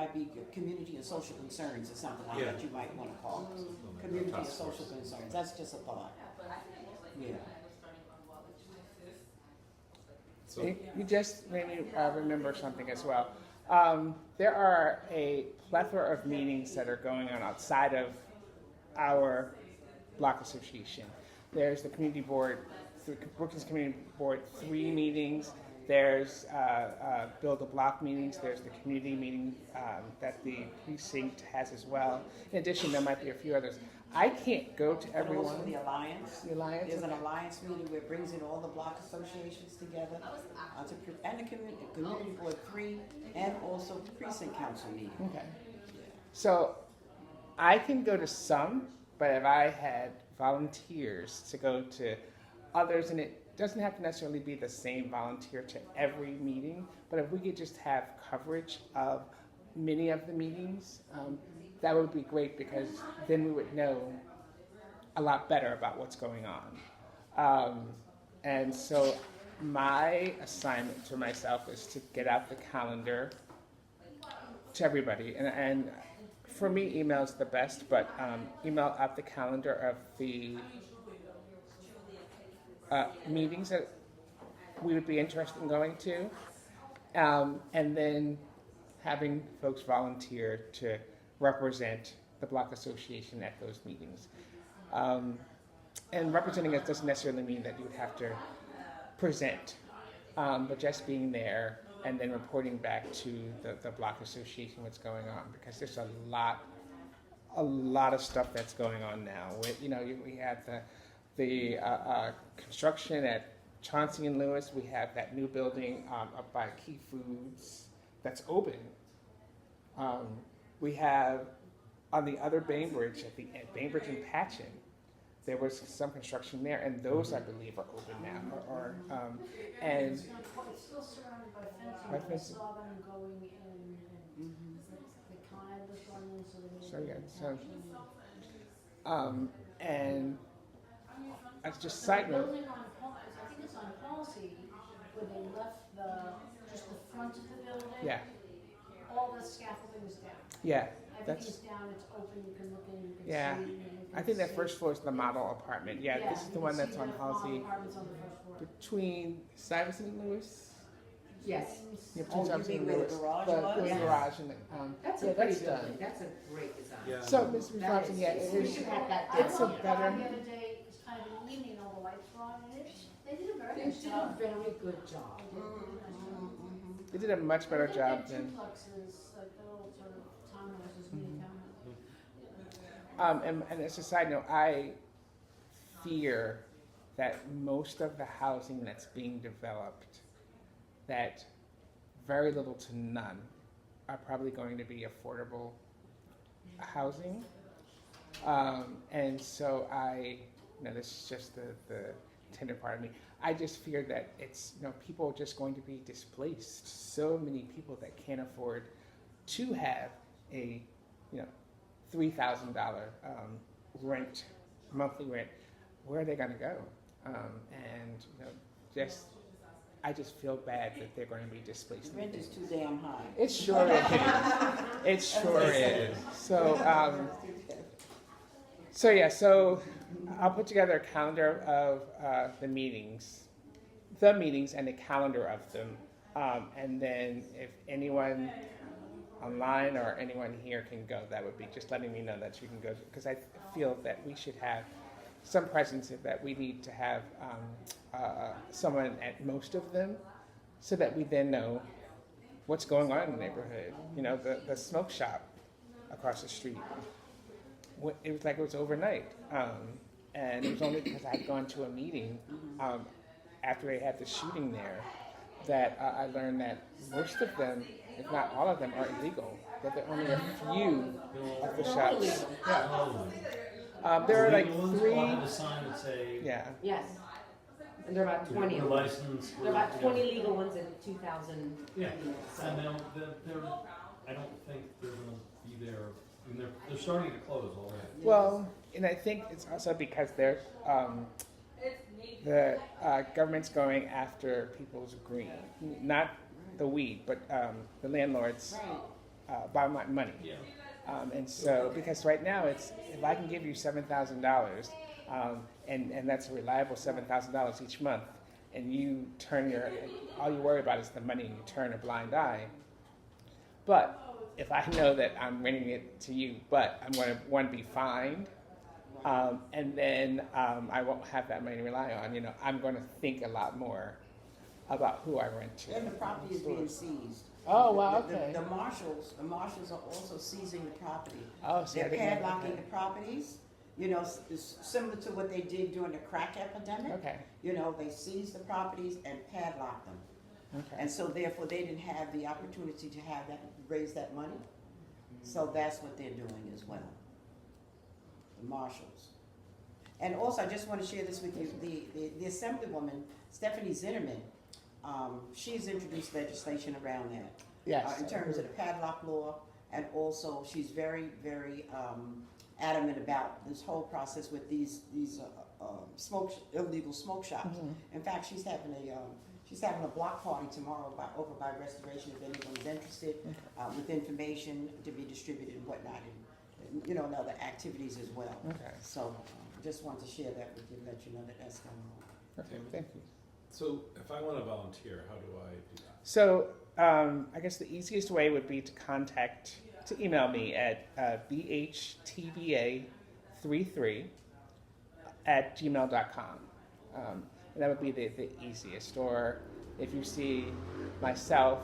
might be community and social concerns or something like that you might want to call it. Community and social concerns, that's just a thought. Yeah. So you just made me remember something as well. There are a plethora of meetings that are going on outside of our block association. There's the community board, the Brookings Community Board 3 meetings. There's Build a Block meetings. There's the community meeting that the precinct has as well. In addition, there might be a few others. I can't go to every one. Also the Alliance. The Alliance. There's an Alliance meeting where it brings in all the block associations together, and the community board 3, and also the precinct council meeting. Okay. So I can go to some, but if I had volunteers to go to others, and it doesn't have to necessarily be the same volunteer to every meeting, but if we could just have coverage of many of the meetings, that would be great, because then we would know a lot better about what's going on. And so my assignment to myself is to get out the calendar to everybody. And for me, email is the best, but email out the calendar of the meetings that we would be interested in going to, and then having folks volunteer to represent the Block Association at those meetings. And representing it doesn't necessarily mean that you would have to present, but just being there and then reporting back to the Block Association what's going on, because there's a lot of stuff that's going on now. We have the construction at Chauncey and Lewis. We have that new building up by Key Foods that's open. We have on the other Bainbridge, at Bainbridge and Patchen, there was some construction there, and those I believe are open now. And it's still surrounded by fencing. I saw them going in, and the kind was going in, so they and as just side note. Building on, I think it's on Halsey, where they left just the front of the building. Yeah. All the scaffolding is down. Yeah. Everything's down, it's open, you can look in, you can Yeah. see. I think that first floor is the model apartment. Yeah, this is the one that's on Halsey. Apartments on the first floor. Between Stuyvesant and Lewis? Yes. Yeah, Oh, between you Stuyvesant mean and where the Lewis. garage The was? Yes. garage and That's yeah, a pretty that's done. building. That's a great design. Yeah. So, Mr. That Thompson, is- yeah, it we is. should have that It's a down. The better. other day, it's kind of in the evening, all the lights were on, and they did a very They good did a job. very good job. They did a much better They job did than. duplexes, like the little sort of townhouses, mini townhouses. And as a side note, I fear that most of the housing that's being developed, that very little to none are probably going to be affordable housing. And so this is just the tender part of me. I just fear that it's, people are just going to be displaced. So many people that can't afford to have a, $3,000 monthly rent. Where are they going to go? I just feel bad that they're going to be displaced. The rent is too damn high. It sure is. It sure is. So I'll put together a calendar of the meetings and a calendar of them. And then if anyone online or anyone here can go, that would be just letting me know that you can go, because I feel that we should have some presence, that we need to have someone at most of them, so that we then know what's going on in the neighborhood. The smoke shop across the street, it was like it was overnight, and it was only because I had gone to a meeting after they had the shooting there that I learned that most of them, if not all of them, are illegal. That there are only a few of the shops. Yeah. There are like three. Have a sign that say. Yeah. Yes. And there are about 20 The of them. license. There are about 20 legal ones in 2000. Yeah, So- and I don't think they're gonna be there, I mean, they're starting to close already. Well, and I think it's also because they're the government's going after people's green, not the weed, but the landlords. Right. by my money. Yeah. And so, because right now it's, if I can give you $7,000, and that's a reliable $7,000 each month, and you turn all you worry about is the money and you turn a blind eye. But if I know that I'm renting it to you, but I'm going to, one, be fined, and then I won't have that money to rely on, I'm going to think a lot more about who I rent to. And the property is being seized. Oh, wow, The- okay. The marshals are also seizing the property. Oh, see, I They're didn't know padlocking that. the properties, it's similar to what they did during the crack epidemic. Okay, They seized the properties and padlocked them. okay. And so therefore, they didn't have the opportunity to have that, raise that money. So that's what they're doing as well. The marshals. And also, I just want to share this with you, the Assemblywoman, Stephanie Zinnerman, she's introduced legislation around that. Yes. In terms of the padlock law, and also she's very, very adamant about this whole process with these illegal smoke shops. Mhm. In fact, she's having a block party tomorrow over by Restoration if anyone's interested, with information to be distributed and whatnot, and other activities as well. Okay, So just wanted to share that with you, let you know that that's going on. okay, thank you. So if I want to volunteer, how do I do that? So I guess the easiest way would be to email me at BHTBA33@gmail.com. And that would be the easiest. Or if you see myself,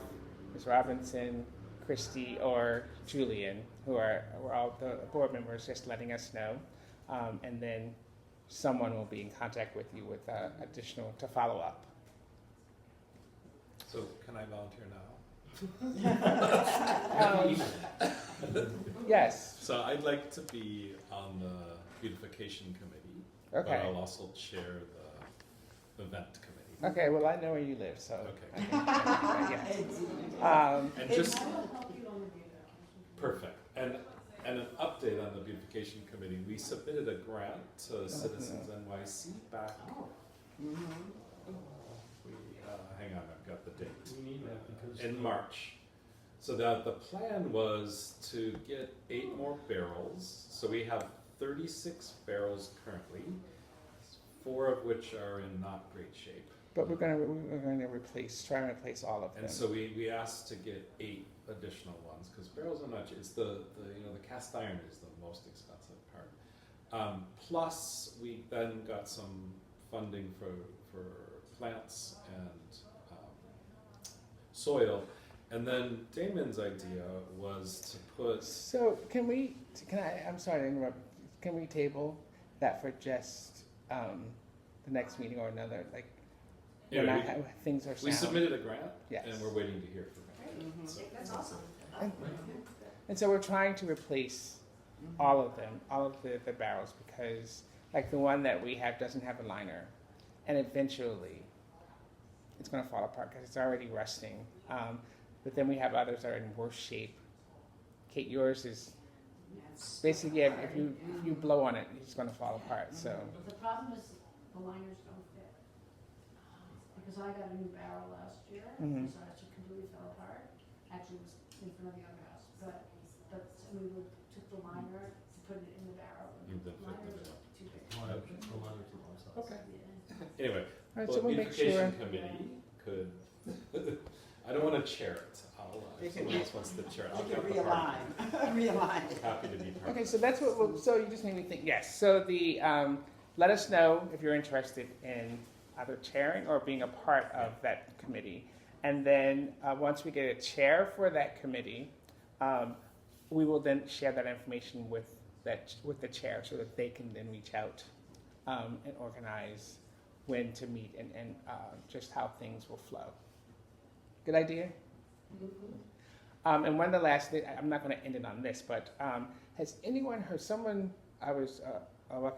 Ms. Robinson, Christy, or Julian, who are all the board members, just letting us know. And then someone will be in contact with you with additional to follow up. So can I volunteer now? Yes. So I'd like to be on the beautification committee, Okay. but I'll also chair the event committee. Okay. Well, I know where you live, so. Okay. Yeah. And just I will help you on the beautification. perfect. And an update on the beautification committee. We submitted a grant to Citizens NYC back. Hang on, I've got the date. We need that because. In March. So the plan was to get 8 more barrels. So we have 36 barrels currently, 4 of which are in not great shape. But we're going to try and replace all of them. And so we asked to get 8 additional ones because barrels are not. It's the cast iron is the most expensive part. Plus we then got some funding for plants and soil. And then Damon's idea was to put. So I'm sorry to interrupt. Can we table that for just the next meeting or another? Like when things are sound. We submitted a grant, Yes. and we're waiting to hear from them. Mm-hmm. That's awesome. And so we're trying to replace all of them, all of the barrels, because like the one that we have doesn't have a liner, and eventually it's going to fall apart because it's already rusting. But then we have others that are in worse shape. Kate, yours is basically if you blow on it, it's going to fall apart. So The problem is the liners don't fit. Because I got a new barrel last year, Mhm. so it completely fell apart. Actually, it was in front of the other house, but we took the liner to put it in the barrel. And You the did fit the liner was barrel. too big. Okay. Yeah. Anyway, all right, well, so we'll make sure. beautification committee could. I don't want to chair it. They If can someone else wants to chair it, I'll You can cut the part. realign. I'm happy to be part. Okay, so that's what. So you just made me think. Yes. So let us know if you're interested in either chairing or being a part of that committee, and then once we get a chair for that committee, we will then share that information with the chair so that they can then reach out and organize when to meet and just how things will flow. Good idea? And one of the last things, I'm not going to end it on this, but has anyone heard someone,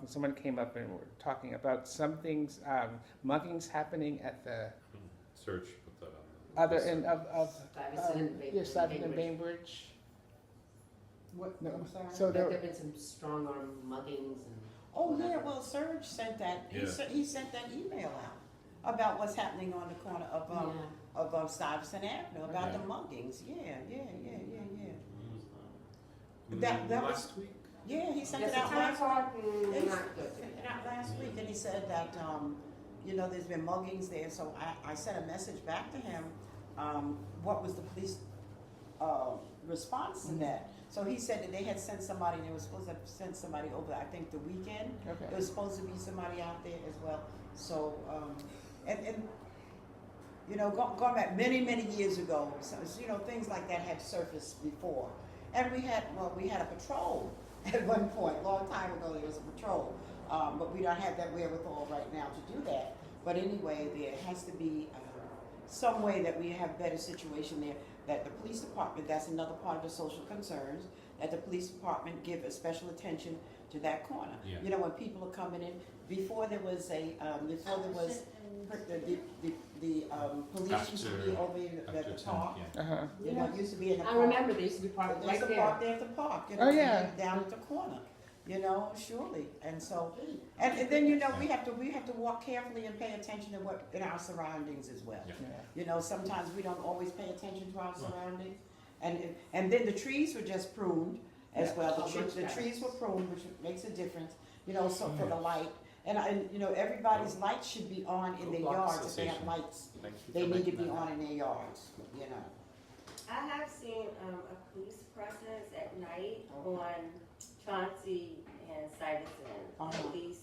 someone came up and were talking about some things, muggings happening at the Serge put that on. other list. end of Stuyvesant and Bainbridge. What, No. I'm sorry? So Like there, there've been some strong arm muggings and. Oh, yeah, well, Serge sent that, Yeah. he sent that email out about what's happening on the corner of Stuyvesant Avenue, about the Yeah. muggings, yeah. That was, last week. yeah, he sent Yes, it the out time last card, It's- not good. sent it out last week, and he said that, you know, there's been muggings there, so I sent a message back to him, what was the police, response to that? So he said that they had sent somebody, they were supposed to have sent somebody over, I think, the weekend. Okay. There was supposed to be somebody out there as well, so, and, you know, going back many, many years ago, so, you know, things like that had surfaced before. And we had a patrol at one point, long time ago, there was a patrol. But we don't have that wherewithal right now to do that. But anyway, there has to be some way that we have better situation there, that the police department, that's another part of the social concerns, that the police department give a special attention to that corner. Yeah. You know, when people are coming in, before there was police used to be over at the park. Yeah. Uh-huh. You know, it used to be in the I park. remember they used to be parked There's right a there. park there at the park, you know, Oh, and yeah. then down at the corner, you know, surely. And so, and then, you know, we have to walk carefully and pay attention to what, in our surroundings as well. Yeah. Yeah. You know, sometimes we don't always pay attention to our surroundings. And then the trees were just pruned as Yeah. well. Oh, The much trees were pruned, which makes a difference, you know, so for the light. And you know, everybody's lights should be on in their Block yards if they have Association. lights. Thank you They for need to making be that on in their yards, you know. I have seen a police presence at night Okay. on Chauncey and Stuyvesant Uh-huh. at least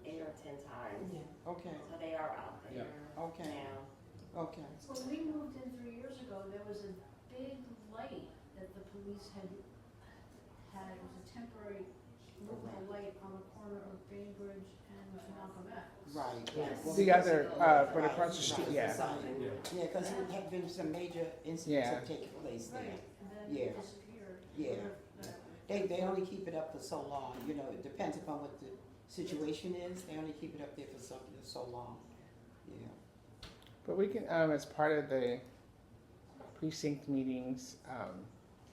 8 or 10 times. Okay, So they are out there okay, now. okay. When we moved in 3 years ago, there was a big light that the police had, it was a temporary movable light on the corner of Bainbridge and Malcolm X. Right. Yes. Well, The because other, of- but right, across the street, right, yeah. beside it. Yeah, because there had been some major incidents Yeah. have taken place there. Right, and then Yeah. it disappeared. Yeah. They only keep it up for so long, you know, it depends upon what the situation is, they only keep it up there for so long, yeah. But we can, as part of the precinct meetings,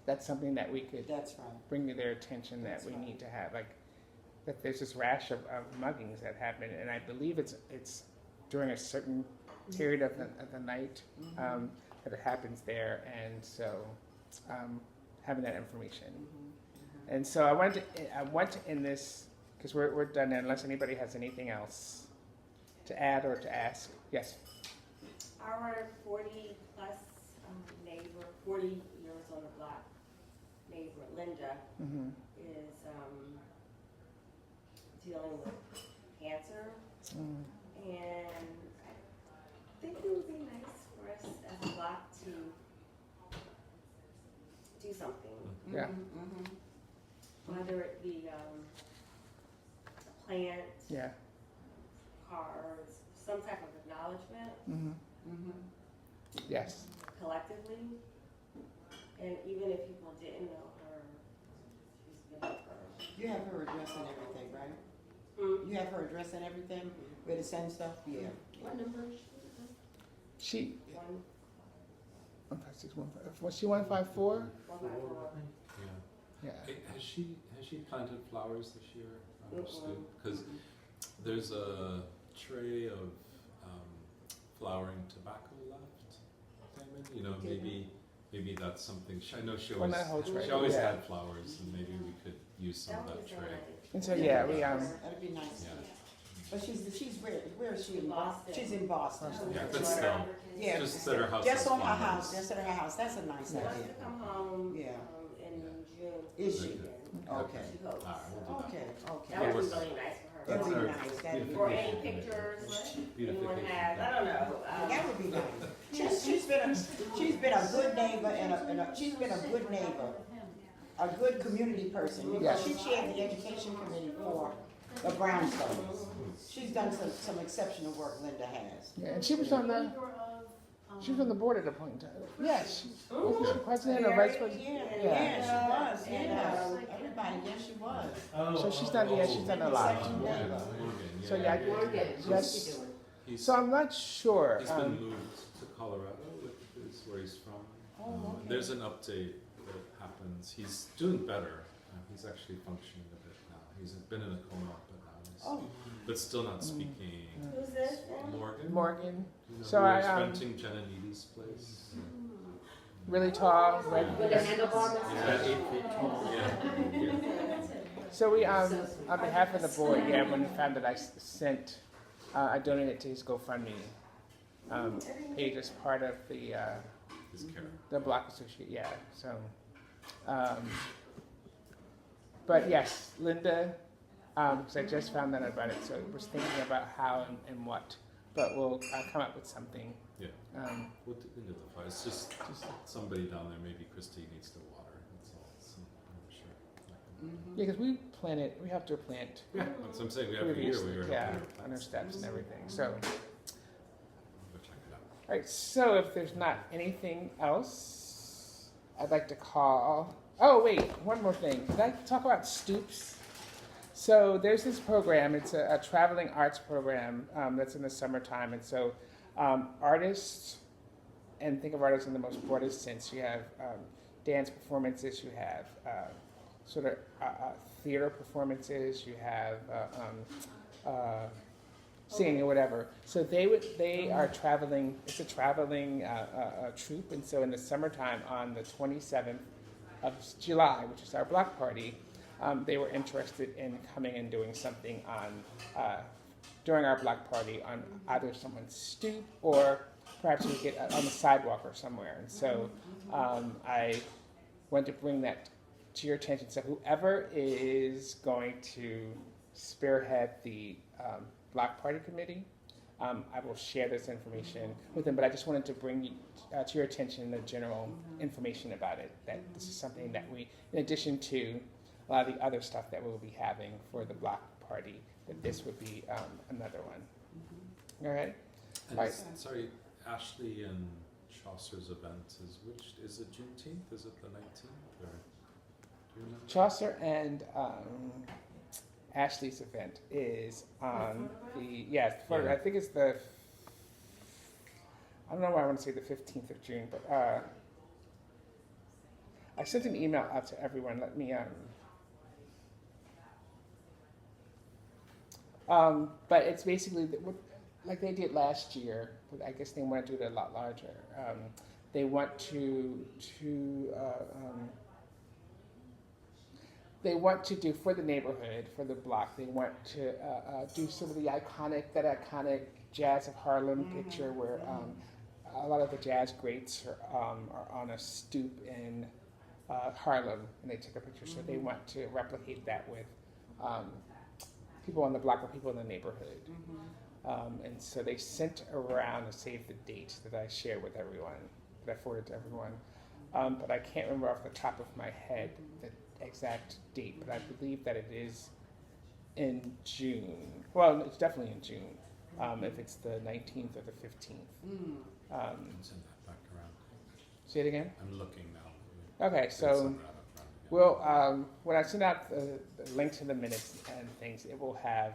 that's something that we could That's right. bring to their attention that That's we right. need to have, like, that there's this rash of muggings that happen, and I believe it's during a certain period of the night Mhm. that it happens there, and so having that information. Mhm. And so I want to end this, because we're done now, unless anybody has anything else to add or to ask. Yes. Our 40 plus neighbor, 40 years on the block neighbor, Linda, Mm-hmm. is dealing with cancer. Mm. And I think it would be nice for us as a block to do something, Yeah. Mhm, mhm. whether it be a plant, Yeah. cards, some type of acknowledgement Mm-hmm. Mhm. Yes. collectively. And even if people didn't know her, she's been her. You have her address and everything, right? Hmm? You have her address and everything, where to send stuff, yeah. What number is she? She. One, 15615. Was she 154? 154. Yeah. Yeah. Has she planted flowers this year, Stu? Mm-mm. Because there's a tray of flowering tobacco left, Damon. You know, maybe that's something. I know she Well, always that whole tray, she always yeah. had flowers, and maybe we could use some of That that would be tray. nice. And so yeah, we That'd be nice. Yeah. But she's where is she? In Boston. She's in Boston. Yeah, but still, Yeah, just that her house just has on her flowers. house, just at her house, that's a nice She wants idea. to come home Yeah. in June. Is she? weekend. Okay. She hopes. All right, we'll do Okay, That okay. would be works. really nice for her. That'd be That's nice, that'd be Or nice. any pictures anyone Beautification. has, I don't know. That would be nice. She's been a good neighbor and she's been a good neighbor, a good community person, because she chaired the education committee for the Brownstones. She's done some exceptional work, Linda has. Yeah, and she was on the she was on the board at a point in time. Yes. Was she president or vice president? Yeah, she was, and everybody, yes, she was. So she's done. Yeah, she's done a lot. Exceptional Yeah, neighbor. Morgan, So yeah, Morgan, yes. what's she doing? He's, So I'm not sure. he's been moved to Colorado, which is where he's from. Oh, okay. There's an update that happens. He's doing better. He's actually functioning a bit now. He's been in a coma, but now he's, Oh, but still not speaking. Who's this? Morgan. Morgan. You know, So who I, was renting Jananides' place. really tall, red. With a handlebar. Yeah, 8 feet tall. Yeah. So we, on behalf of the board, yeah, when we found that I donated to his GoFundMe page as part of His care. the Block Associate, yeah, so. But yes, Linda, because I just found out about it, so I was thinking about how and what, but we'll come up with something. Yeah. We'll into the fire. It's just somebody down there. Maybe Christy needs to water. That's all. So I'm sure. Yeah, because we have to plant Yeah, that's what I'm saying. Every year we were yeah, helping her on our plant steps seeds. and everything, so. We'll check it out. All right, so if there's not anything else, I'd like to call, oh wait, one more thing. Did I talk about Stoops? So there's this program, it's a traveling arts program that's in the summertime. And so artists, and think of artists in the most broadest sense, you have dance performances, you have sort of theater performances, you have singing or whatever. So they are traveling, it's a traveling troupe. And so in the summertime on the 27th of July, which is our block party, they were interested in coming and doing something on during our block party on either someone's stoop or perhaps we get on the sidewalk or somewhere. And so I want to bring that to your attention. So whoever is going to spearhead the block party committee, I will share this information with them, but I just wanted to bring to your attention the general information about it, that this is something that we, in addition to a lot of the other stuff that we'll be having for the block party, that this would be another one. All right? And Right. sorry, Ashley and Chaucer's event is it Juneteenth? Is it the 19th? Or do you remember? Chaucer and Ashley's event is on I think it's I don't know why I want to say the 15th of June, but I sent an email out to everyone. Let me but it's basically like they did last year, but I guess they want to do it a lot larger. They want to do for the neighborhood, for the block. They want to do some of the iconic Jazz of Harlem picture where a lot of the jazz greats are on a stoop in Harlem, and they took a picture. So they want to replicate that with people on the block or people in the neighborhood. And so they sent around a save the date that I shared with everyone, that I forwarded to everyone. But I can't remember off the top of my head the exact date, but I believe that it is in June. Well, it's definitely in June, if it's the 19th or the 15th. Send that back around. Say it again? I'm looking now. Okay, Send so that around again. we'll, when I send out the link to the minutes and things, it will have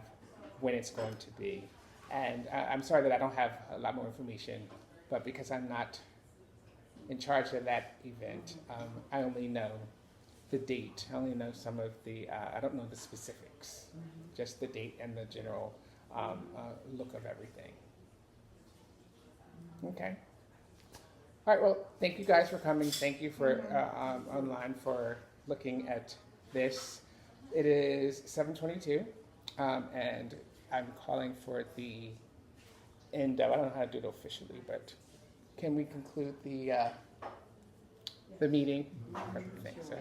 when it's going to be. And I'm sorry that I don't have a lot more information, but because I'm not in charge of that event, I only know the date. I only know some of the, I don't know the specifics, just the date and the general look of everything. Okay. All right, well, thank you guys for coming. Thank you for online for looking at this. It is 7:22, and I'm calling for the end of, I don't know how to do it officially, but can we conclude the meeting? Okay, so